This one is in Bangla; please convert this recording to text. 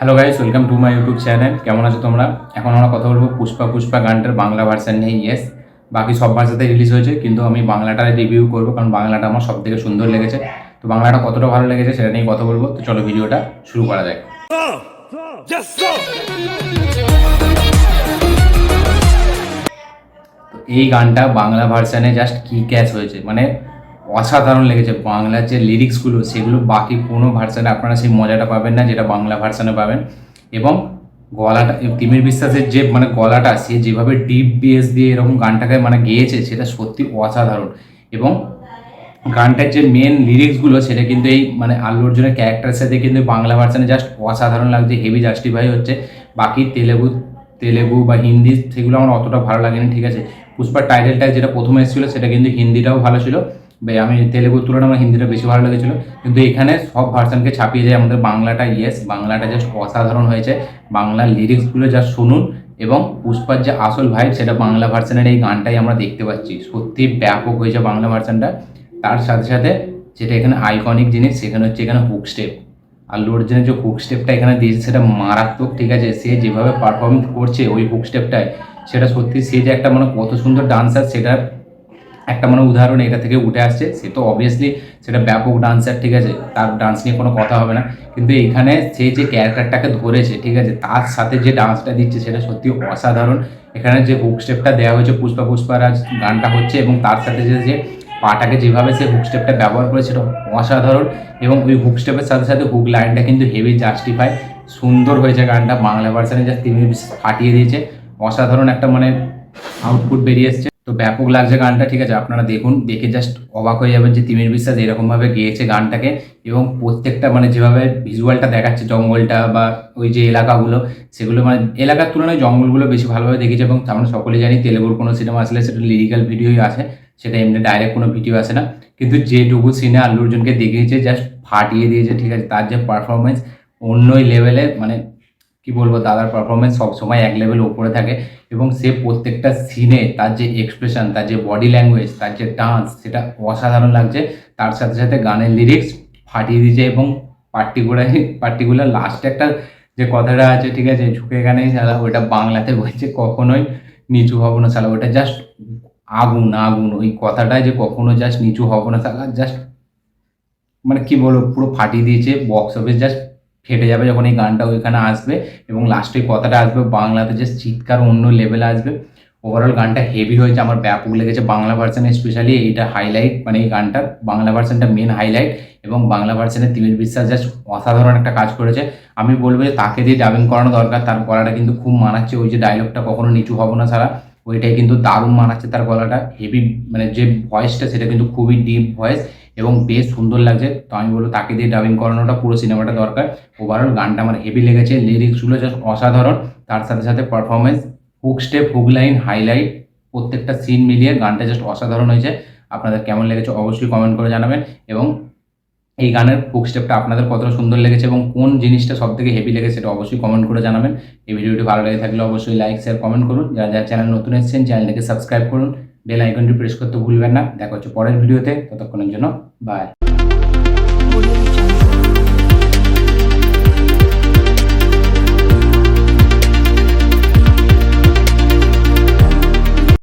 Hello guys, welcome to my YouTube channel. কেমন আছো তোমরা? এখন আমরা কথা বলবো পুষ্পা পুষ্পা গানটার বাংলা ভার্সান নিয়ে। ইয়েস, বাকি সব ভাষাতে রিলিজ হয়েছে, কিন্তু আমি বাংলাটা রিভিউ করবো কারণ বাংলাটা আমার সব থেকে সুন্দর লেগেছে। তো বাংলাটা কতটা ভালো লেগেছে সেটা নিয়ে কথা বলবো। তো চলো ভিডিওটা শুরু করা যাক। তো এই গানটা বাংলা ভার্সানে জাস্ট কি ক্যাচ হয়েছে, মানে অসাধারণ লেগেছে। বাংলার যে লিরিক্সগুলো সেগুলো বাকি কোনো ভার্সানে আপনারা সেই মজাটা পাবেন না যেটা বাংলা ভার্সানে পাবেন। এবং গলাটা, তিমির বিশ্বাসের যে মানে গলাটা, সে যেভাবে ডিপ বেস দিয়ে এরকম গানটাকে মানে গেয়েছে সেটা সত্যি অসাধারণ। এবং গানটার যে মেন লিরিক্সগুলো সেটা কিন্তু এই মানে আল্লু অর্জুনের ক্যারেক্টারের সাথে কিন্তু বাংলা ভার্সানে জাস্ট অসাধারণ লাগছে, হেভি জাস্টিফাই হচ্ছে। বাকি তেলেগু তেলেগু বা হিন্দি সেগুলো আমার অতটা ভালো লাগেনি, ঠিক আছে। পুষ্পার টাইটেলটা যেটা প্রথমে এসেছিলো সেটা কিন্তু হিন্দিটাও ভালো ছিল, আমি তেলেগুর তুলনায় আমার হিন্দিটা বেশি ভালো লেগেছিলো। কিন্তু এখানে সব ভার্সানকে ছাপিয়ে যায় আমাদের বাংলাটা। ইয়েস, বাংলাটা জাস্ট অসাধারণ হয়েছে। বাংলার লিরিক্সগুলো জাস্ট শুনুন, এবং পুষ্পার যে আসল ভাইব সেটা বাংলা ভার্সানের এই গানটাই আমরা দেখতে পাচ্ছি। সত্যি ব্যাপক হয়েছে বাংলা ভার্সানটা। তার সাথে সাথে যেটা এখানে আইকনিক জিনিস সেখানে হচ্ছে এখানে হুক স্টেপ। আল্লু অর্জুনের যে হুক স্টেপটা এখানে দিয়েছে সেটা মারাত্মক, ঠিক আছে। সে যেভাবে পারফর্ম করছে ওই হুক স্টেপটায়, সেটা সত্যি সে যে একটা মানে কত সুন্দর ডান্সার সেটার একটা মানে উদাহরণ এটা থেকে উঠে আসছে। সে তো অবভিয়াসলি সেটা ব্যাপক ডান্সার, ঠিক আছে, তার ডান্স নিয়ে কোনো কথা হবে না। কিন্তু এখানে সে যে ক্যারেক্টারটাকে ধরেছে, ঠিক আছে, তার সাথে যে ডান্সটা দিচ্ছে সেটা সত্যি অসাধারণ। এখানে যে হুক স্টেপটা দেওয়া হয়েছে পুষ্পা পুষ্পার আজ গানটা হচ্ছে, এবং তার সাথে যে যে পাটাকে যেভাবে সে হুক স্টেপটা ব্যবহার করে সেটা অসাধারণ। এবং ওই হুক স্টেপের সাথে সাথে হুক লাইনটা কিন্তু হেভি জাস্টিফাই, সুন্দর হয়েছে গানটা। বাংলা ভার্সানে যা তিনি ফাটিয়ে দিয়েছে, অসাধারণ একটা মানে আউটপুট বেরিয়ে এসছে। তো ব্যাপক লাগছে গানটা, ঠিক আছে। আপনারা দেখুন, দেখে জাস্ট অবাক হয়ে যাবেন যে তিমির বিশ্বাস এরকমভাবে গেয়েছে গানটাকে। এবং প্রত্যেকটা মানে যেভাবে ভিজুয়ালটা দেখাচ্ছে, জঙ্গলটা বা ওই যে এলাকাগুলো, সেগুলো মানে এলাকার তুলনায় জঙ্গলগুলো বেশি ভালোভাবে দেখেছে। এবং আমরা সকলে জানি তেলেগুর কোনো সিনেমা আসলে সেটা লিরিক্যাল ভিডিওই আসে, সেটা এমনি ডাইরেক্ট কোনো ভিডিও আসে না। কিন্তু যেটুকু সিনে আল্লু অর্জুনকে দেখিয়েছে জাস্ট ফাটিয়ে দিয়েছে, ঠিক আছে। তার যে পারফরমেন্স অন্যই লেভেলে, মানে কি বলবো, দাদার পারফরমেন্স সবসময় এক লেভেল ওপরে থাকে। এবং সে প্রত্যেকটা সিনে তার যে এক্সপ্রেশন, তার যে বডি ল্যাঙ্গুয়েজ, তার যে ডান্স, সেটা অসাধারণ লাগছে। তার সাথে সাথে গানের লিরিক্স ফাটিয়ে দিয়েছে। এবং পার্টিকুলার লাস্টে একটা যে কথাটা আছে, ঠিক আছে, ঝুঁকে গানে সালা, ওইটা বাংলাতে বলছে কখনোই নিচু হব না সালা, ওটা জাস্ট আগুন আগুন। ওই কথাটায় যে কখনো জাস্ট নিচু হব না সালা, জাস্ট মানে কি বলবো, পুরো ফাটিয়ে দিয়েছে। বক্স অফিস জাস্ট ফেটে যাবে যখন এই গানটা ওইখানে আসবে। এবং লাস্টে কথাটা আসবে বাংলাতে, জাস্ট চিৎকার অন্য লেভেলে আসবে। ওভারঅল গানটা হেভি হয়েছে, আমার ব্যাপক লেগেছে বাংলা ভার্সানে। স্পেশালি এইটা হাইলাইট, মানে এই গানটার বাংলা ভার্সানটা মেন হাইলাইট। এবং বাংলা ভার্সানে তিমির বিশ্বাস জাস্ট অসাধারণ একটা কাজ করেছে। আমি বলবো যে তাকে দিয়ে ডাবিং করানো দরকার, তার গলাটা কিন্তু খুব মানাচ্ছে। ওই যে ডায়লগটা কখনো নিচু হবো না সারা, ওইটাই কিন্তু দারুণ মানাচ্ছে তার গলাটা। হেভি মানে যে ভয়েসটা সেটা কিন্তু খুবই ডিপ ভয়েস এবং বেশ সুন্দর লাগছে। তো আমি বলবো তাকে দিয়ে ডাবিং করানোটা পুরো সিনেমাটা দরকার। ওভারঅল গানটা আমার হেভি লেগেছে, লিরিক্সগুলো জাস্ট অসাধারণ। তার সাথে সাথে performance, hook step, hook line, highlight, প্রত্যেকটা সিন মিলিয়ে গানটা জাস্ট অসাধারণ হয়েছে। আপনাদের কেমন লেগেছে অবশ্যই কমেন্ট করে জানাবেন। এবং এই গানের হুক স্টেপটা আপনাদের কতটা সুন্দর লেগেছে এবং কোন জিনিসটা সব থেকে হেভি লেগেছে সেটা অবশ্যই কমেন্ট করে জানাবেন। এই ভিডিওটি ভালো লেগে থাকলে অবশ্যই লাইক, শেয়ার, কমেন্ট করুন। যারা যারা চ্যানেল নতুন এসেছেন চ্যানেলটাকে সাবস্ক্রাইব করুন, বেল আইকনটি প্রেস করতে ভুলবেন না। দেখা হচ্ছে পরের ভিডিওতে, ততক্ষণের জন্য বাই।